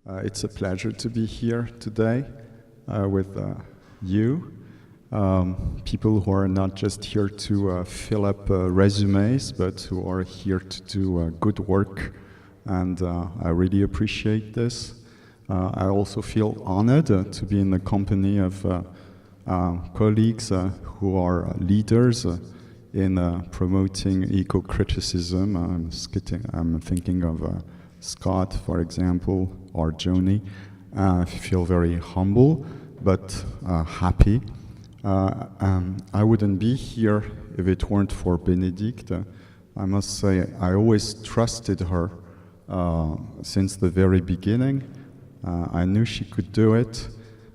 It's a pleasure to be here today with you, people who are not just here to fill up resumes, but who are here to do good work, and I really appreciate this. I also feel honored to be in the company of colleagues who are leaders in promoting eco-criticism. I'm thinking of Scott, for example, or Joni. I feel very humble, but happy. I wouldn't be here if it weren't for Benedict. I must say, I always trusted her since the very beginning. I knew she could do it.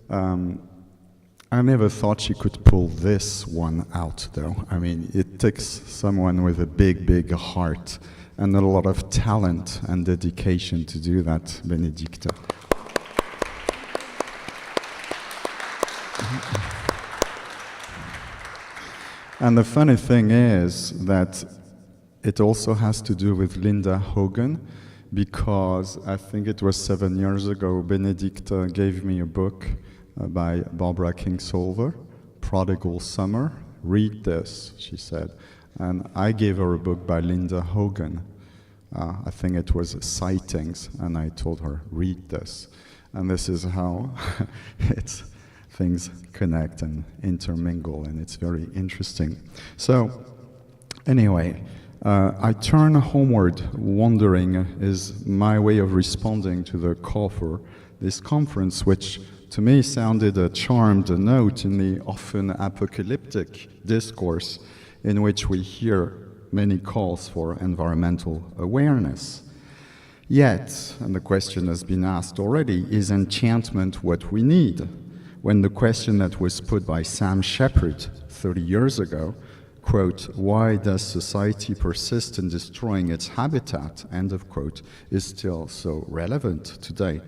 I never thought she could pull this one out, though. I mean, it takes someone with a big, big heart and a lot of talent and dedication to do that, Benedicta. And the funny thing is that it also has to do with Linda Hogan, because I think it was 7 years ago, Benedicta gave me a book by Barbara Kingsolver, Prodigal Summer. Read this, she said. And I gave her a book by Linda Hogan. I think it was Sightings, and I told her, read this. And this is how things connect and intermingle, and it's very interesting. So, anyway, I turn homeward, wandering is my way of responding to the call for this conference, which to me sounded a charmed note in the often apocalyptic discourse in which we hear many calls for environmental awareness. Yet, and the question has been asked already, is enchantment what we need? When the question that was put by Sam Shepard 30 years ago, quote, why does society persist in destroying its habitat, end of quote, is still so relevant today.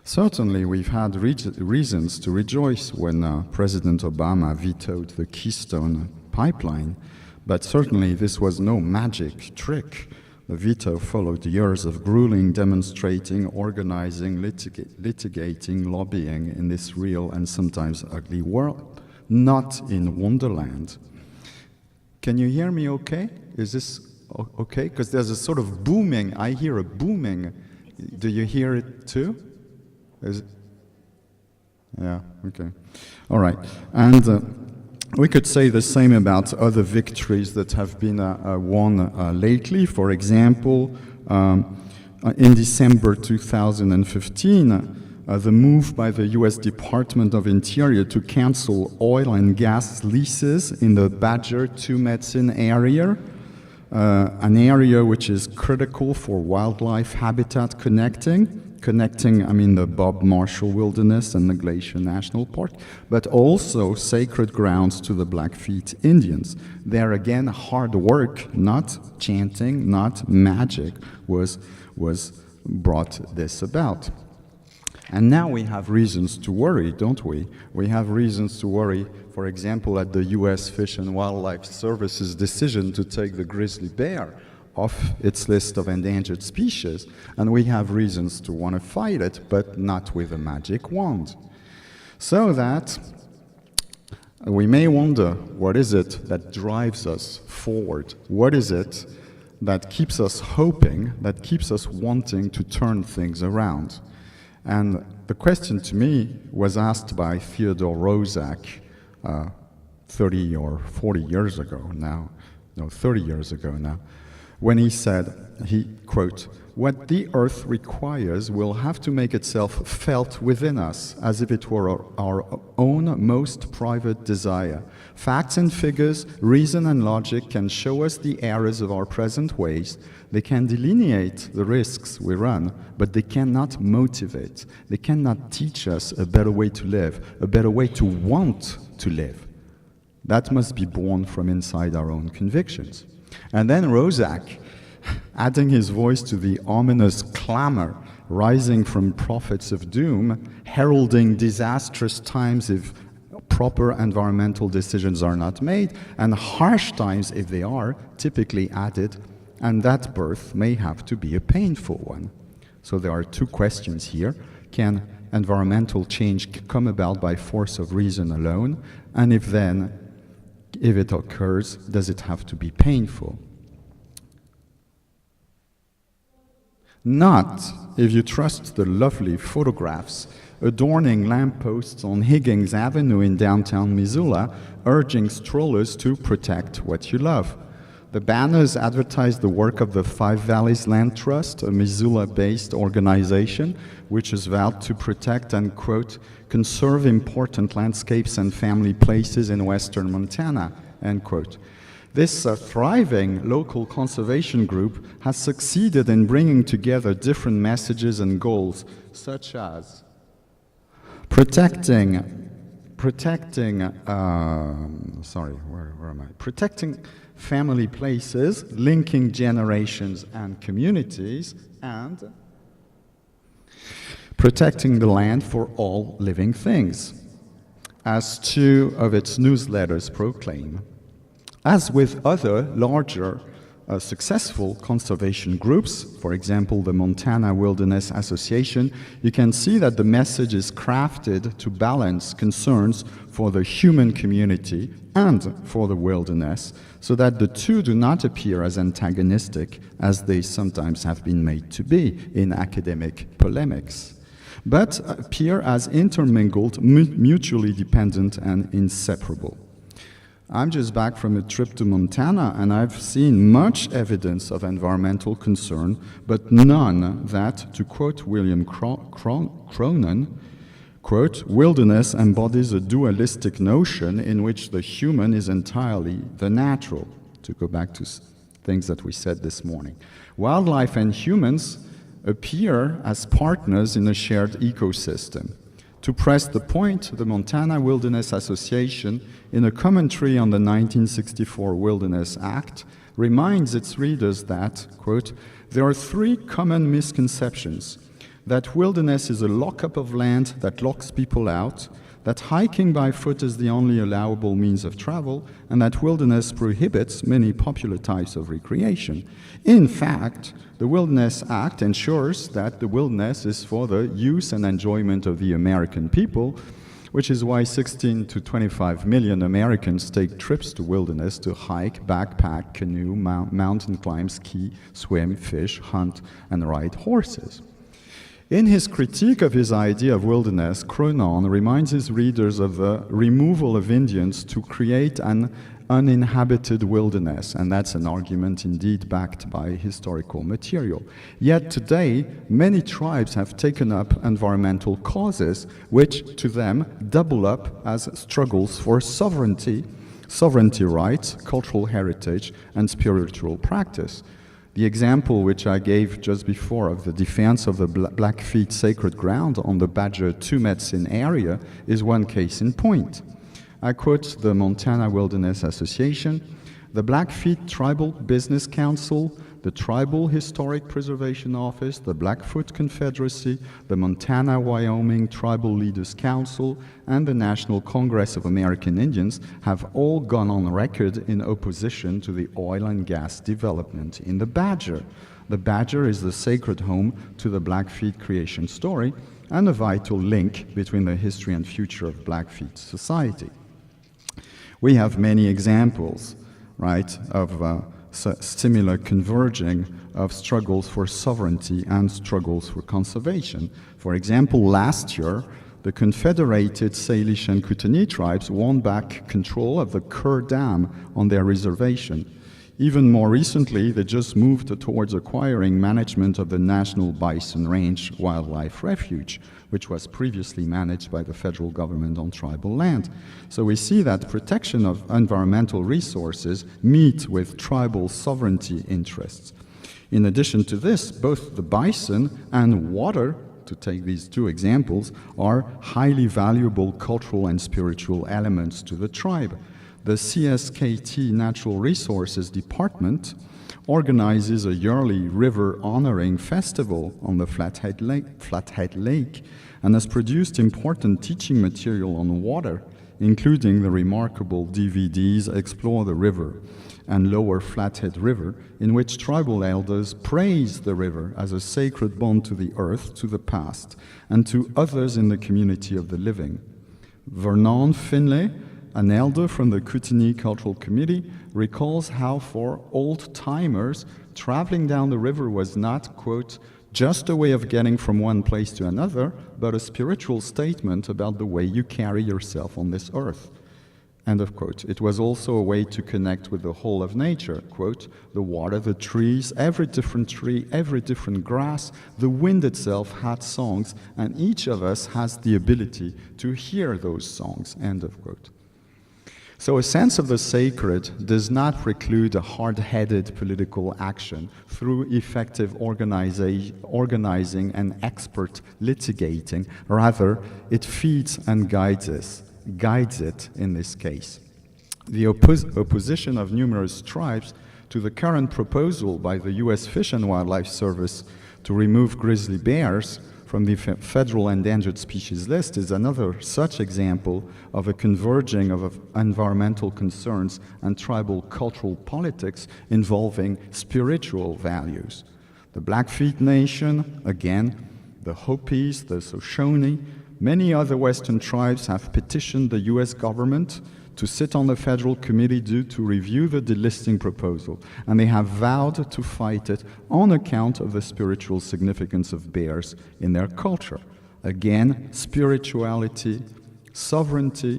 Certainly, we've had reasons to rejoice when President Obama vetoed the Keystone pipeline, but certainly this was no magic trick. The veto followed years of grueling demonstrating, organizing, litigating, lobbying in this real and sometimes ugly world, not in Wonderland. Can you hear me okay? Is this okay? Because there's a sort of booming. I hear a booming. Do you hear it too? Is it? Yeah, okay. All right. And we could say the same about other victories that have been won lately. For example, in December 2015, the move by the US Department of Interior to cancel oil and gas leases in the Badger 2 Medicine area, an area which is critical for wildlife habitat connecting, I mean the Bob Marshall Wilderness and the Glacier National Park, but also sacred grounds to the Blackfeet Indians. There again, hard work, not chanting, not magic, was brought this about. And now we have reasons to worry, don't we? We have reasons to worry, for example, at the US Fish and Wildlife Service's decision to take the grizzly bear off its list of endangered species, and we have reasons to want to fight it, but not with a magic wand. So that we may wonder, what is it that drives us forward? What is it that keeps us hoping, that keeps us wanting to turn things around? And the question to me was asked by Theodore Roszak 30 or 40 years ago now, no, 30 years ago now, when he said, quote, what the earth requires will have to make itself felt within us as if it were our own most private desire. Facts and figures, reason and logic can show us the errors of our present ways. They can delineate the risks we run, but they cannot motivate. They cannot teach us a better way to live, a better way to want to live. That must be born from inside our own convictions. And then Roszak, adding his voice to the ominous clamor rising from prophets of doom, heralding disastrous times if proper environmental decisions are not made, and harsh times if they are, typically added, and that birth may have to be a painful one. So there are two questions here. Can environmental change come about by force of reason alone? And if it occurs, does it have to be painful? Not if you trust the lovely photographs adorning lampposts on Higgins Avenue in downtown Missoula, urging strollers to protect what you love. The banners advertise the work of the Five Valleys Land Trust, a Missoula-based organization which has vowed to protect and, quote, conserve important landscapes and family places in western Montana, end quote. This thriving local conservation group has succeeded in bringing together different messages and goals, such as protecting family places, linking generations and communities, and protecting the land for all living things, as two of its newsletters proclaim. As with other larger successful conservation groups, for example, the Montana Wilderness Association, you can see that the message is crafted to balance concerns for the human community and for the wilderness, so that the two do not appear as antagonistic as they sometimes have been made to be in academic polemics, but appear as intermingled, mutually dependent and inseparable. I'm just back from a trip to Montana, and I've seen much evidence of environmental concern, but none that, to quote William Cronon, quote, wilderness embodies a dualistic notion in which the human is entirely the natural, to go back to things that we said this morning. Wildlife and humans appear as partners in a shared ecosystem. To press the point, the Montana Wilderness Association, in a commentary on the 1964 Wilderness Act, reminds its readers that, quote, there are three common misconceptions: that wilderness is a lockup of land that locks people out, that hiking by foot is the only allowable means of travel, and that wilderness prohibits many popular types of recreation. In fact, the Wilderness Act ensures that the wilderness is for the use and enjoyment of the American people, which is why 16 to 25 million Americans take trips to wilderness to hike, backpack, canoe, mountain climb, ski, swim, fish, hunt, and ride horses. In his critique of his idea of wilderness, Cronon reminds his readers of the removal of Indians to create an uninhabited wilderness, and that's an argument indeed backed by historical material. Yet today, many tribes have taken up environmental causes, which to them double up as struggles for sovereignty rights, cultural heritage, and spiritual practice. The example which I gave just before of the defense of the Blackfeet sacred ground on the Badger 2 Medicine area is one case in point. I quote the Montana Wilderness Association: the Blackfeet Tribal Business Council, the Tribal Historic Preservation Office, the Blackfoot Confederacy, the Montana-Wyoming Tribal Leaders Council, and the National Congress of American Indians have all gone on record in opposition to the oil and gas development in the Badger. The Badger is the sacred home to the Blackfeet creation story and a vital link between the history and future of Blackfeet society. We have many examples, right, of similar converging of struggles for sovereignty and struggles for conservation. For example, last year, the Confederated Salish and Kootenai tribes won back control of the Kerr Dam on their reservation. Even more recently, they just moved towards acquiring management of the National Bison Range Wildlife Refuge, which was previously managed by the federal government on tribal land. So we see that protection of environmental resources meet with tribal sovereignty interests. In addition to this, both the bison and water, to take these two examples, are highly valuable cultural and spiritual elements to the tribe. The CSKT Natural Resources Department organizes a yearly river honoring festival on the Flathead Lake and has produced important teaching material on water, including the remarkable DVDs Explore the River and Lower Flathead River, in which tribal elders praise the river as a sacred bond to the earth, to the past, and to others in the community of the living. Vernon Finlay, an elder from the Kootenai Cultural Committee, recalls how for old-timers, traveling down the river was not, quote, just a way of getting from one place to another, but a spiritual statement about the way you carry yourself on this earth. End of quote. It was also a way to connect with the whole of nature, quote, the water, the trees, every different tree, every different grass, the wind itself had songs, and each of us has the ability to hear those songs, end of quote. So a sense of the sacred does not preclude a hard-headed political action through effective organizing and expert litigating. Rather, it feeds and guides it in this case. The opposition of numerous tribes to the current proposal by the US Fish and Wildlife Service to remove grizzly bears from the federal endangered species list is another such example of a converging of environmental concerns and tribal cultural politics involving spiritual values. The Blackfeet Nation, again, the Hopis, the Shoshone, many other Western tribes have petitioned the US government to sit on the federal committee due to review the delisting proposal, and they have vowed to fight it on account of the spiritual significance of bears in their culture. Again, spirituality, sovereignty,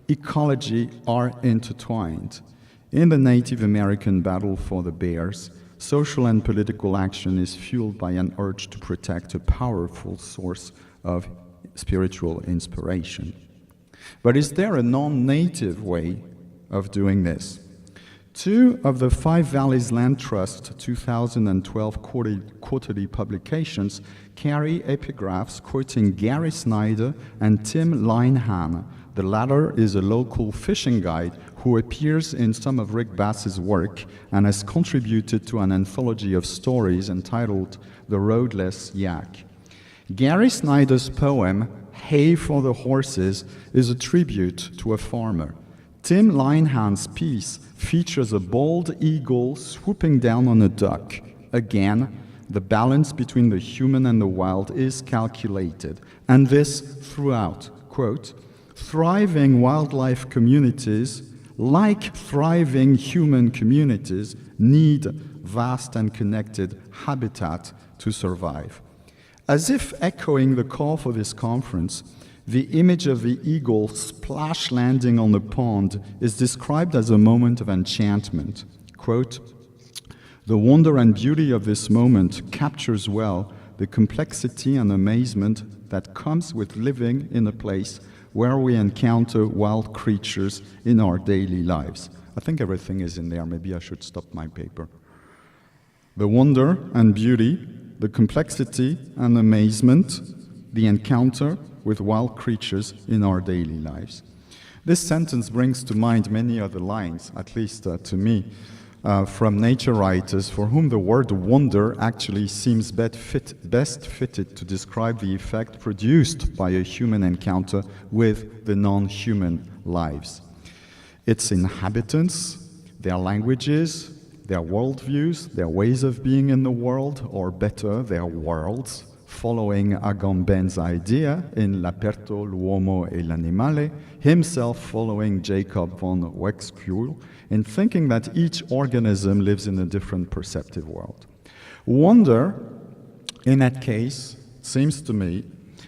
ecology are intertwined. In the Native American battle for the bears, social and political action is fueled by an urge to protect a powerful source of spiritual inspiration. But is there a non-native way of doing this? 2 of the 5 Valleys Land Trust 2012 quarterly publications carry epigraphs quoting Gary Snyder and Tim Linehan. The latter is a local fishing guide who appears in some of Rick Bass's work and has contributed to an anthology of stories entitled The Roadless Yak. Gary Snyder's poem, Hay for the Horses, is a tribute to a farmer. Tim Linehan's piece features a bald eagle swooping down on a duck. Again, the balance between the human and the wild is calculated, and this throughout. Quote, thriving wildlife communities, like thriving human communities, need vast and connected habitat to survive. As if echoing the call for this conference, the image of the eagle splash landing on the pond is described as a moment of enchantment. Quote, the wonder and beauty of this moment captures well the complexity and amazement that comes with living in a place where we encounter wild creatures in our daily lives. I think everything is in there. Maybe I should stop my paper. The wonder and beauty, the complexity and amazement, the encounter with wild creatures in our daily lives. This sentence brings to mind many other lines, at least to me, from nature writers for whom the word wonder actually seems best fitted to describe the effect produced by a human encounter with the non-human lives. Its inhabitants, their languages, their worldviews, their ways of being in the world, or better, their worlds, following Agamben's idea in L'Aperto, l'uomo e l'animale, himself following Jacob von Wexkull, in thinking that each organism lives in a different perceptive world. Wonder, in that case, seems to me,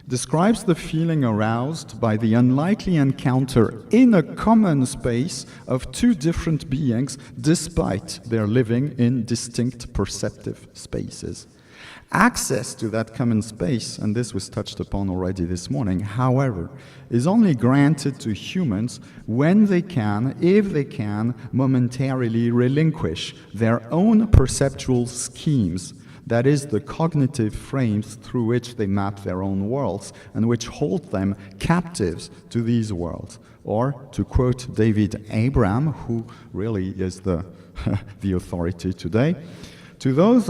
describes the feeling aroused by the unlikely encounter in a common space of 2 different beings despite their living in distinct perceptive spaces. Access to that common space, and this was touched upon already this morning, however, is only granted to humans when they can, if they can, momentarily relinquish their own perceptual schemes, that is, the cognitive frames through which they map their own worlds and which hold them captives to these worlds. Or, to quote David Abram, who really is the authority today, to those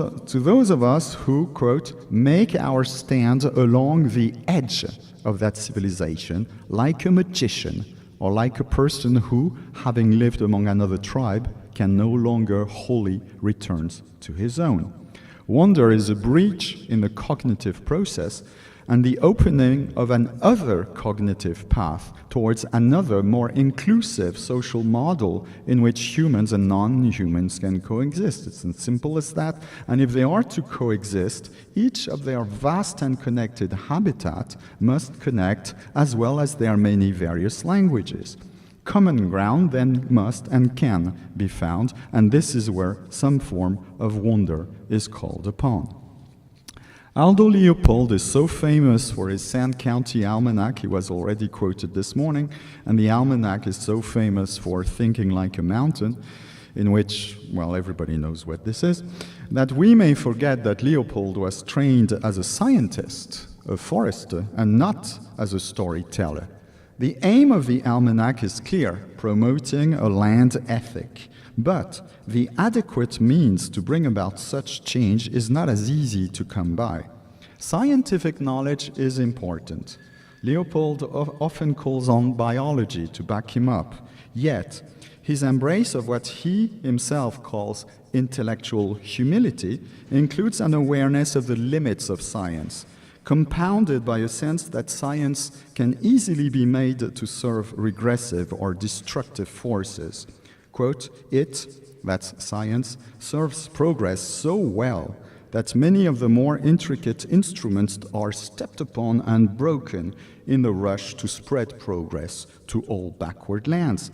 of us who, quote, make our stand along the edge of that civilization, like a magician, or like a person who, having lived among another tribe, can no longer wholly return to his own. Wonder is a breach in the cognitive process and the opening of an other cognitive path towards another more inclusive social model in which humans and non-humans can coexist. It's as simple as that. And if they are to coexist, each of their vast and connected habitat must connect as well as their many various languages. Common ground then must and can be found, and this is where some form of wonder is called upon. Aldo Leopold is so famous for his Sand County Almanac, he was already quoted this morning, and the Almanac is so famous for Thinking Like a Mountain, in which, well, everybody knows what this is, that we may forget that Leopold was trained as a scientist, a forester, and not as a storyteller. The aim of the Almanac is clear, promoting a land ethic. But the adequate means to bring about such change is not as easy to come by. Scientific knowledge is important. Leopold often calls on biology to back him up. Yet, his embrace of what he himself calls intellectual humility includes an awareness of the limits of science, compounded by a sense that science can easily be made to serve regressive or destructive forces. Quote, it, that's science, serves progress so well that many of the more intricate instruments are stepped upon and broken in the rush to spread progress to all backward lands.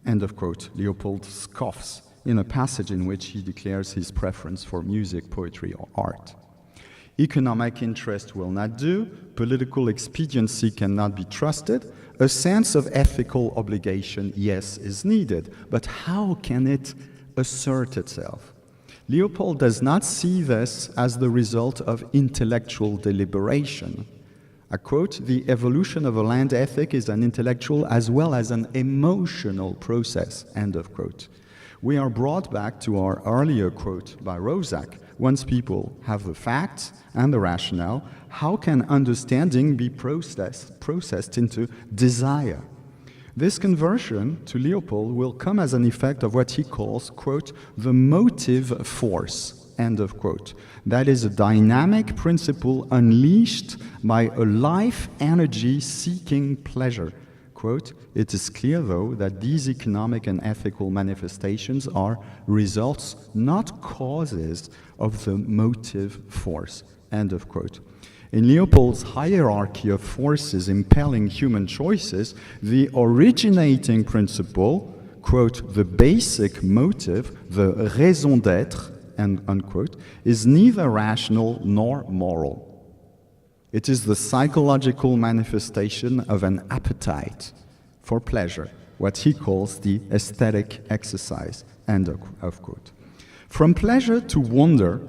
End of quote. Leopold scoffs in a passage in which he declares his preference for music, poetry, or art. Economic interest will not do, political expediency cannot be trusted, a sense of ethical obligation, yes, is needed, but how can it assert itself? Leopold does not see this as the result of intellectual deliberation. I quote, the evolution of a land ethic is an intellectual as well as an emotional process, end of quote. We are brought back to our earlier quote by Roszak. Once people have the facts and the rationale, how can understanding be processed into desire? This conversion to Leopold will come as an effect of what he calls, quote, the motive force, end of quote. That is a dynamic principle unleashed by a life energy seeking pleasure. Quote, it is clear, though, that these economic and ethical manifestations are results, not causes, of the motive force, end of quote. In Leopold's hierarchy of forces impelling human choices, the originating principle, quote, the basic motive, the raison d'être, end, unquote, is neither rational nor moral. It is the psychological manifestation of an appetite for pleasure, what he calls the aesthetic exercise, end of quote. From pleasure to wonder,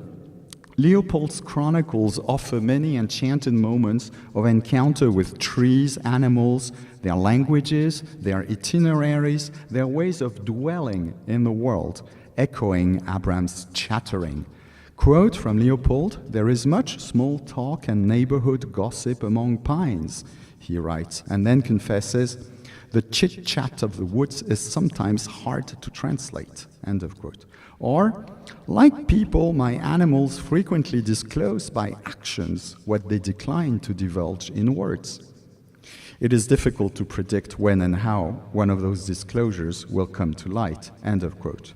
Leopold's chronicles offer many enchanted moments of encounter with trees, animals, their languages, their itineraries, their ways of dwelling in the world, echoing Abraham's chattering. Quote from Leopold, there is much small talk and neighborhood gossip among pines, he writes, and then confesses, the chit-chat of the woods is sometimes hard to translate, end of quote. Or, like people, my animals frequently disclose by actions what they decline to divulge in words. It is difficult to predict when and how one of those disclosures will come to light, end of quote.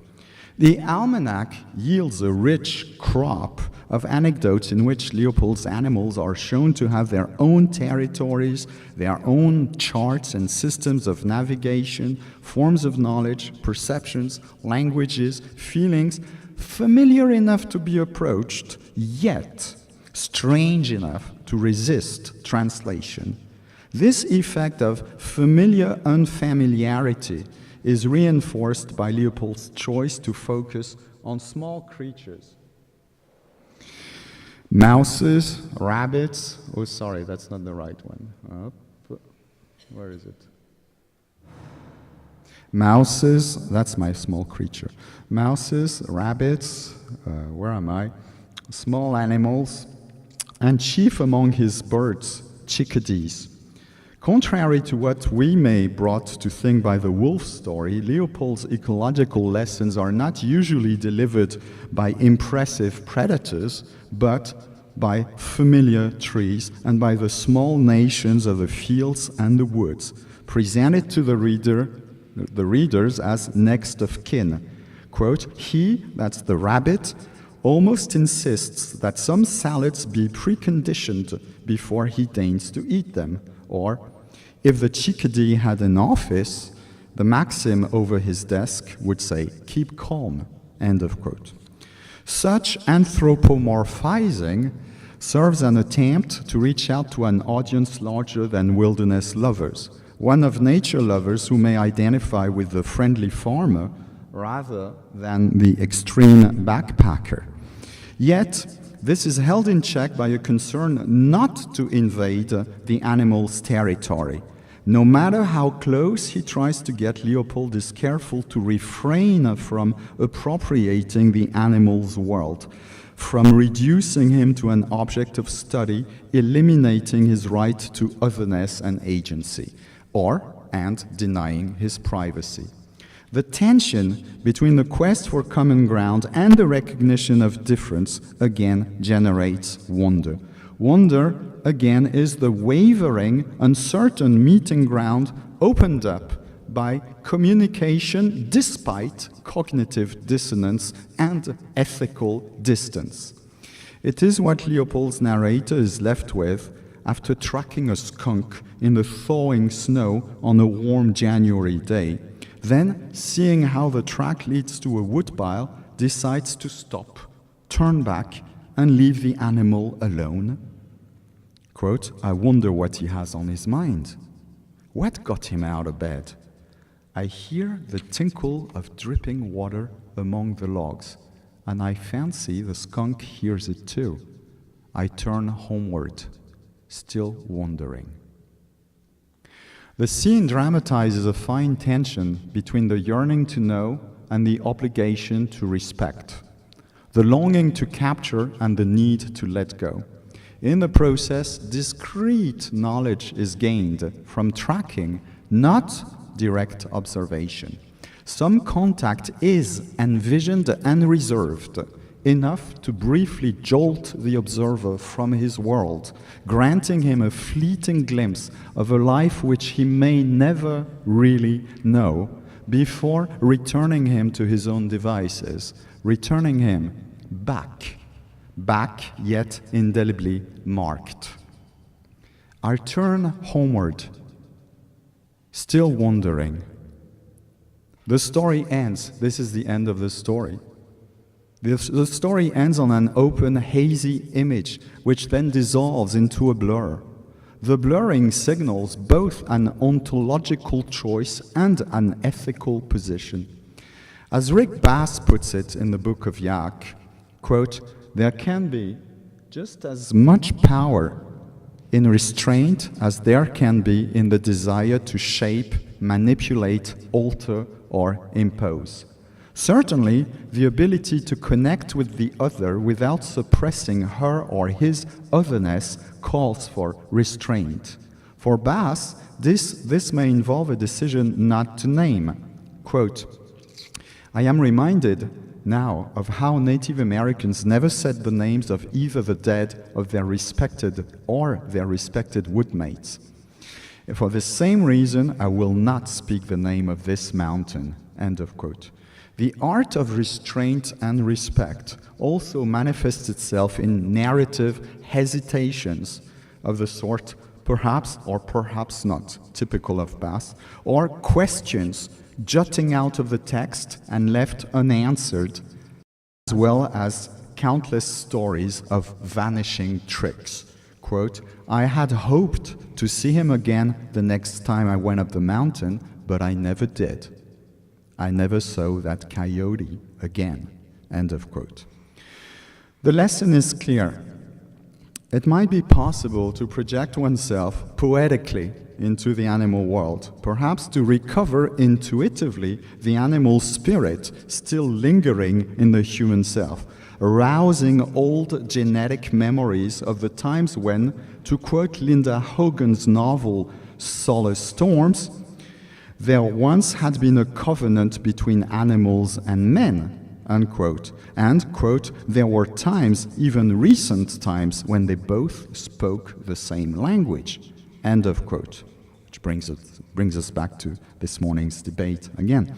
The almanac yields a rich crop of anecdotes in which Leopold's animals are shown to have their own territories, their own charts and systems of navigation, forms of knowledge, perceptions, languages, feelings, familiar enough to be approached, yet strange enough to resist translation. This effect of familiar unfamiliarity is reinforced by Leopold's choice to focus on small creatures. Mouses, rabbits, oh sorry, that's not the right one. Where is it? Mouses, that's my small creature. Mouses, rabbits, where am I? Small animals, and chief among his birds, chickadees. Contrary to what we may brought to think by the wolf story, Leopold's ecological lessons are not usually delivered by impressive predators, but by familiar trees and by the small nations of the fields and the woods, presented to the readers as next of kin. Quote, he, that's the rabbit, almost insists that some salads be preconditioned before he deigns to eat them. Or, if the chickadee had an office, the maxim over his desk would say, keep calm, end of quote. Such anthropomorphizing serves an attempt to reach out to an audience larger than wilderness lovers, one of nature lovers who may identify with the friendly farmer rather than the extreme backpacker. Yet, this is held in check by a concern not to invade the animal's territory. No matter how close he tries to get, Leopold is careful to refrain from appropriating the animal's world, from reducing him to an object of study, eliminating his right to otherness and agency, and denying his privacy. The tension between the quest for common ground and the recognition of difference again generates wonder. Wonder, again, is the wavering, uncertain meeting ground opened up by communication despite cognitive dissonance and ethical distance. It is what Leopold's narrator is left with after tracking a skunk in the thawing snow on a warm January day. Then, seeing how the track leads to a woodpile, decides to stop, turn back, and leave the animal alone. Quote, I wonder what he has on his mind. What got him out of bed? I hear the tinkle of dripping water among the logs, and I fancy the skunk hears it too. I turn homeward, still wondering. The scene dramatizes a fine tension between the yearning to know and the obligation to respect, the longing to capture and the need to let go. In the process, discrete knowledge is gained from tracking, not direct observation. Some contact is envisioned and reserved, enough to briefly jolt the observer from his world, granting him a fleeting glimpse of a life which he may never really know, before returning him to his own devices, returning him back yet indelibly marked. I turn homeward, still wondering. The story ends. This is the end of the story. The story ends on an open, hazy image, which then dissolves into a blur. The blurring signals both an ontological choice and an ethical position. As Rick Bass puts it in the book of Yak, quote, there can be just as much power in restraint as there can be in the desire to shape, manipulate, alter, or impose. Certainly, the ability to connect with the other without suppressing her or his otherness calls for restraint. For Bass, this may involve a decision not to name. Quote, I am reminded now of how Native Americans never said the names of either the dead of their respected woodmates. For the same reason, I will not speak the name of this mountain. End of quote. The art of restraint and respect also manifests itself in narrative hesitations of the sort perhaps or perhaps not, typical of Bass, or questions jutting out of the text and left unanswered, as well as countless stories of vanishing tricks. Quote, I had hoped to see him again the next time I went up the mountain, but I never did. I never saw that coyote again. End of quote. The lesson is clear. It might be possible to project oneself poetically into the animal world, perhaps to recover intuitively the animal spirit still lingering in the human self, arousing old genetic memories of the times when, to quote Linda Hogan's novel solar storms, there once had been a covenant between animals and men, unquote. And, quote, there were times, even recent times, when they both spoke the same language, end of quote. Which brings us back to this morning's debate again.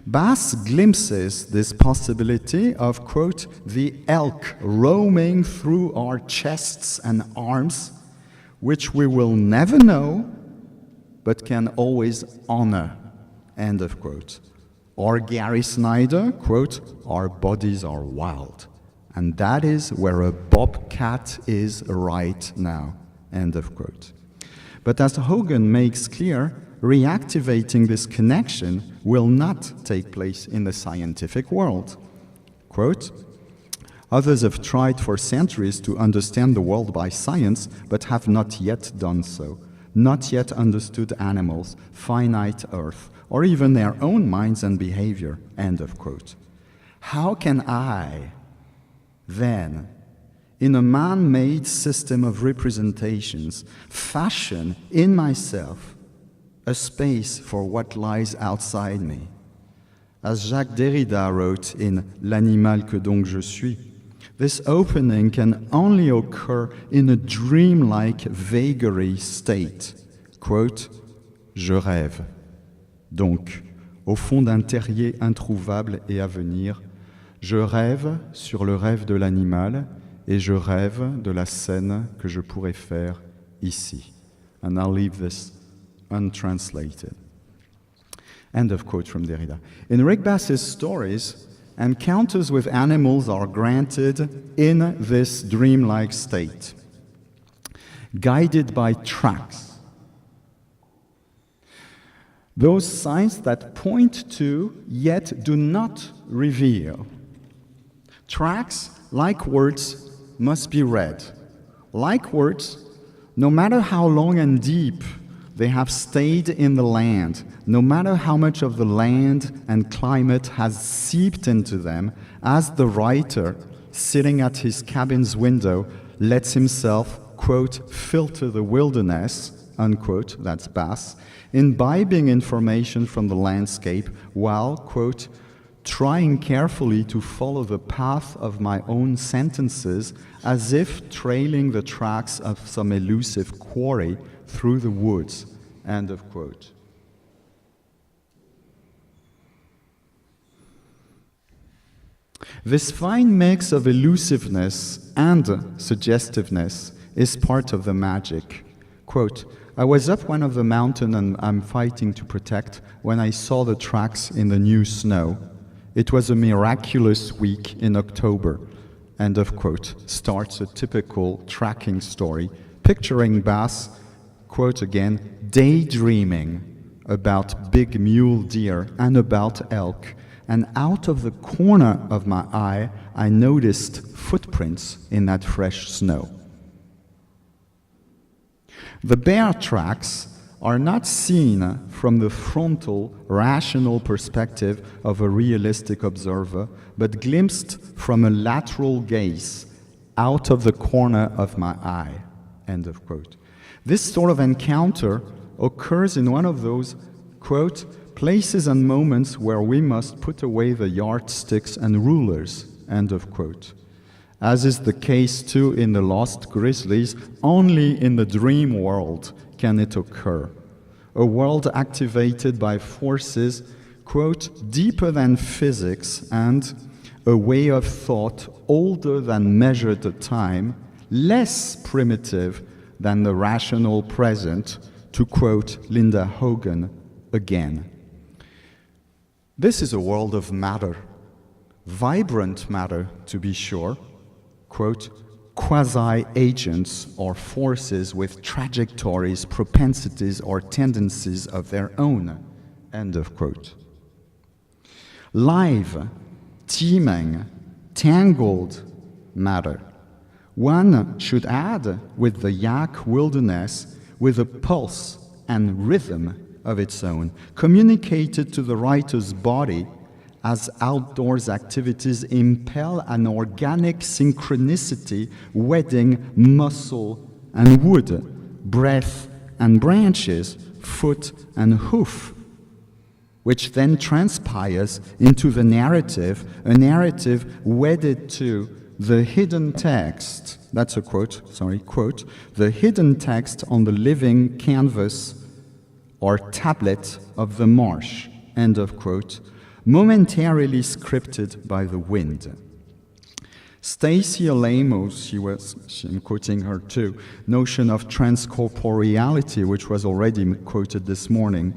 Bass glimpses this possibility of, quote, the elk roaming through our chests and arms, which we will never know, but can always honor, end of quote. Or Gary Snyder, quote, our bodies are wild. And that is where a bobcat is right now, end of quote. But as Hogan makes clear, reactivating this connection will not take place in the scientific world. Quote, others have tried for centuries to understand the world by science, but have not yet done so. Not yet understood animals, finite earth, or even their own minds and behavior, end of quote. How can I, then, in a man-made system of representations, fashion in myself a space for what lies outside me? As Jacques Derrida wrote in L'animal que donc je suis, this opening can only occur in a dreamlike vagary state. Quote, je rêve. Donc, au fond d'un terrier introuvable et à venir, je rêve sur le rêve de l'animal et je rêve de la scène que je pourrais faire ici. And I'll leave this untranslated. End of quote from Derrida. In Rick Bass's stories, encounters with animals are granted in this dreamlike state, guided by tracks. Those signs that point to, yet do not reveal. Tracks, like words, must be read. Like words, no matter how long and deep they have stayed in the land, no matter how much of the land and climate has seeped into them, as the writer, sitting at his cabin's window, lets himself, quote, filter the wilderness, unquote, that's Bass, imbibing information from the landscape while, quote, trying carefully to follow the path of my own sentences as if trailing the tracks of some elusive quarry through the woods, end of quote. This fine mix of elusiveness and suggestiveness is part of the magic. Quote, I was up one of the mountain and I'm fighting to protect when I saw the tracks in the new snow. It was a miraculous week in October, end of quote, starts a typical tracking story, picturing Bass, quote again, daydreaming about big mule deer and about elk, and out of the corner of my eye, I noticed footprints in that fresh snow. The bear tracks are not seen from the frontal, rational perspective of a realistic observer, but glimpsed from a lateral gaze out of the corner of my eye, end of quote. This sort of encounter occurs in one of those, quote, places and moments where we must put away the yardsticks and rulers, end of quote. As is the case too in the Lost Grizzlies, only in the dream world can it occur. A world activated by forces, quote, deeper than physics and a way of thought older than measured time, less primitive than the rational present, to quote Linda Hogan again. This is a world of matter, vibrant matter to be sure, quote, quasi-agents or forces with trajectories, propensities, or tendencies of their own, end of quote. Live, teeming, tangled matter. One should add with the yak wilderness with a pulse and rhythm of its own, communicated to the writer's body as outdoors activities impel an organic synchronicity wedding muscle and wood, breath and branches, foot and hoof, which then transpires into the narrative, a narrative wedded to the hidden text. That's a quote, quote, the hidden text on the living canvas or tablet of the marsh, end of quote, momentarily scripted by the wind. Stacy Alamos, I'm quoting her too, notion of transcorporeality, which was already quoted this morning,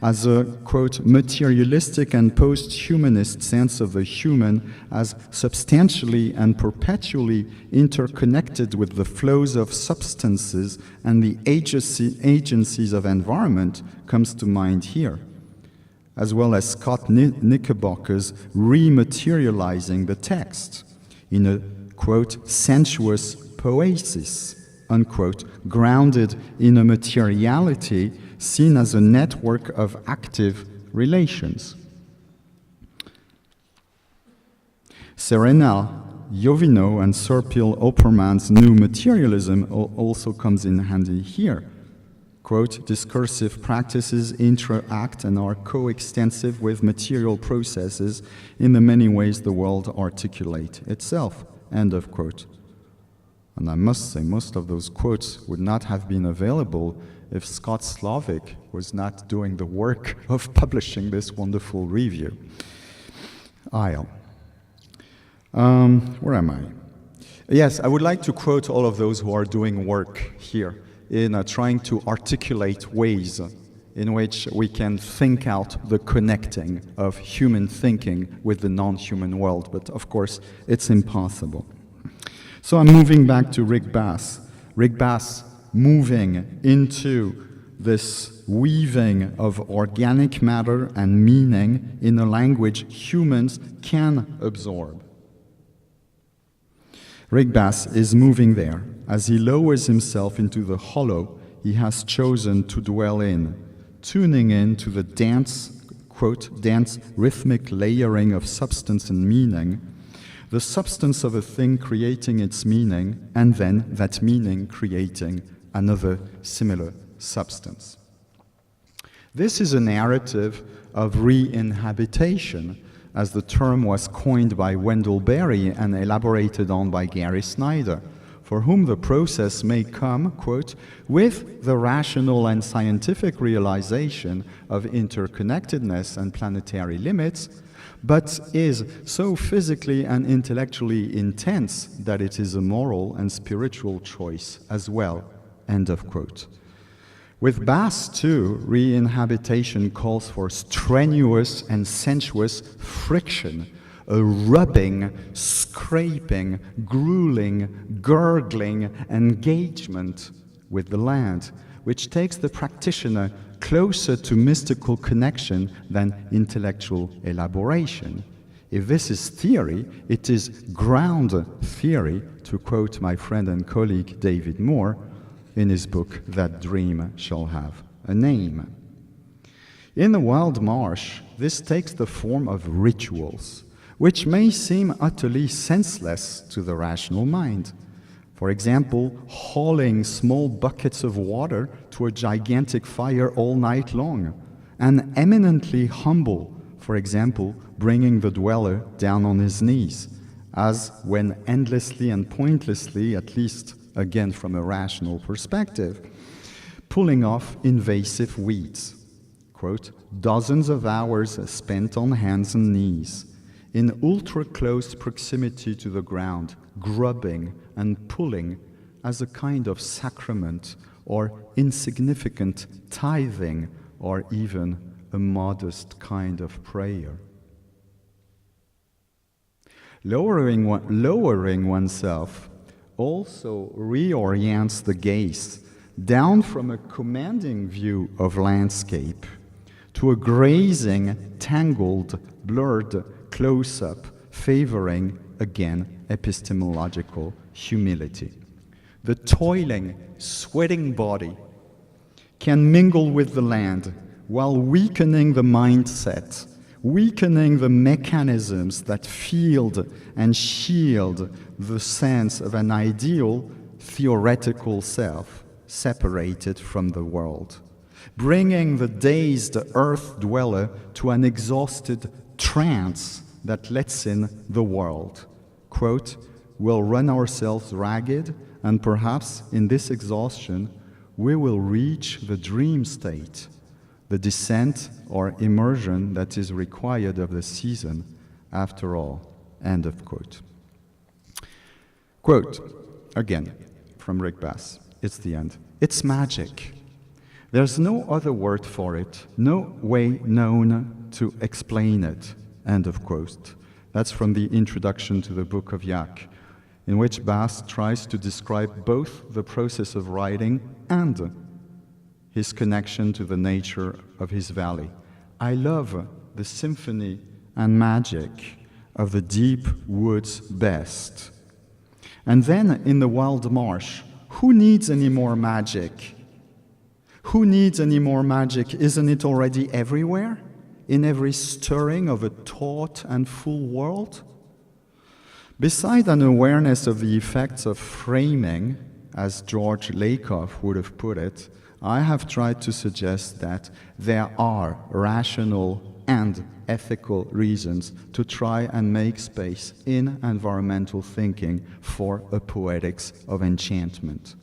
as a, quote, materialistic and post-humanist sense of the human as substantially and perpetually interconnected with the flows of substances and the agencies of environment comes to mind here, as well as Scott Knickerbocker's rematerializing the text in a, quote, sensuous poesis, unquote, grounded in a materiality seen as a network of active relations. Serena Jovino and Sir Peel Opperman's new materialism also comes in handy here. Quote, discursive practices interact and are coextensive with material processes in the many ways the world articulates itself, end of quote. And I must say, most of those quotes would not have been available if Scott Slovic was not doing the work of publishing this wonderful review. Where am I? Yes, I would like to quote all of those who are doing work here in trying to articulate ways in which we can think out the connecting of human thinking with the non-human world, but of course it's impossible. So I'm moving back to Rick Bass. Rick Bass moving into this weaving of organic matter and meaning in a language humans can absorb. Rick Bass is moving there as he lowers himself into the hollow he has chosen to dwell in, tuning in to the dense, quote, dense rhythmic layering of substance and meaning, the substance of a thing creating its meaning, and then that meaning creating another similar substance. This is a narrative of re-inhabitation, as the term was coined by Wendell Berry and elaborated on by Gary Snyder, for whom the process may come, quote, with the rational and scientific realization of interconnectedness and planetary limits, but is so physically and intellectually intense that it is a moral and spiritual choice as well, end of quote. With Bass, too, re-inhabitation calls for strenuous and sensuous friction, a rubbing, scraping, grueling, gurgling engagement with the land, which takes the practitioner closer to mystical connection than intellectual elaboration. If this is theory, it is ground theory, to quote my friend and colleague David Moore in his book, That Dream Shall Have a Name. In the wild marsh, this takes the form of rituals, which may seem utterly senseless to the rational mind. For example, hauling small buckets of water to a gigantic fire all night long, and eminently humble, for example, bringing the dweller down on his knees, as when endlessly and pointlessly, at least again from a rational perspective, pulling off invasive weeds. Quote, dozens of hours spent on hands and knees, in ultra-close proximity to the ground, grubbing and pulling as a kind of sacrament or insignificant tithing or even a modest kind of prayer. Lowering oneself also reorients the gaze down from a commanding view of landscape to a grazing, tangled, blurred close-up, favoring, again, epistemological humility. The toiling, sweating body can mingle with the land while weakening the mindset, weakening the mechanisms that field and shield the sense of an ideal theoretical self, separated from the world, bringing the dazed earth dweller to an exhausted trance that lets in the world. Quote, "We'll run ourselves ragged, and perhaps in this exhaustion we will reach the dream state, the descent or immersion that is required of the season after all." End of quote. Quote, again, from Rick Bass, it's the end. "It's magic. There's no other word for it, no way known to explain it." End of quote. That's from the introduction to the Book of Yak, in which Bass tries to describe both the process of writing and his connection to the nature of his valley. "I love the symphony and magic of the deep woods best. And then in the wild marsh, who needs any more magic? Who needs any more magic? Isn't it already everywhere? In every stirring of a taut and full world?" Beside an awareness of the effects of framing, as George Lakoff would have put it, I have tried to suggest that there are rational and ethical reasons to try and make space in environmental thinking for a poetics of enchantment.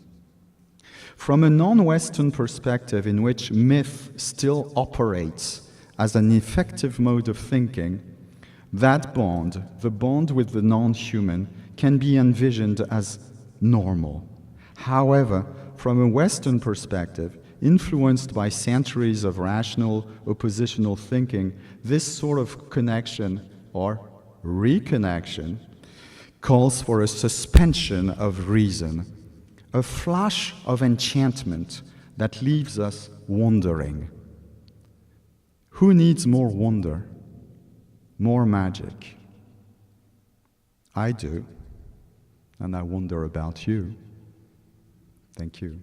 From a non-Western perspective in which myth still operates as an effective mode of thinking, that bond, the bond with the non-human, can be envisioned as normal. However, from a Western perspective, influenced by centuries of rational oppositional thinking, this sort of connection or reconnection calls for a suspension of reason, a flash of enchantment that leaves us wondering. Who needs more wonder, more magic? I do, and I wonder about you. Thank you.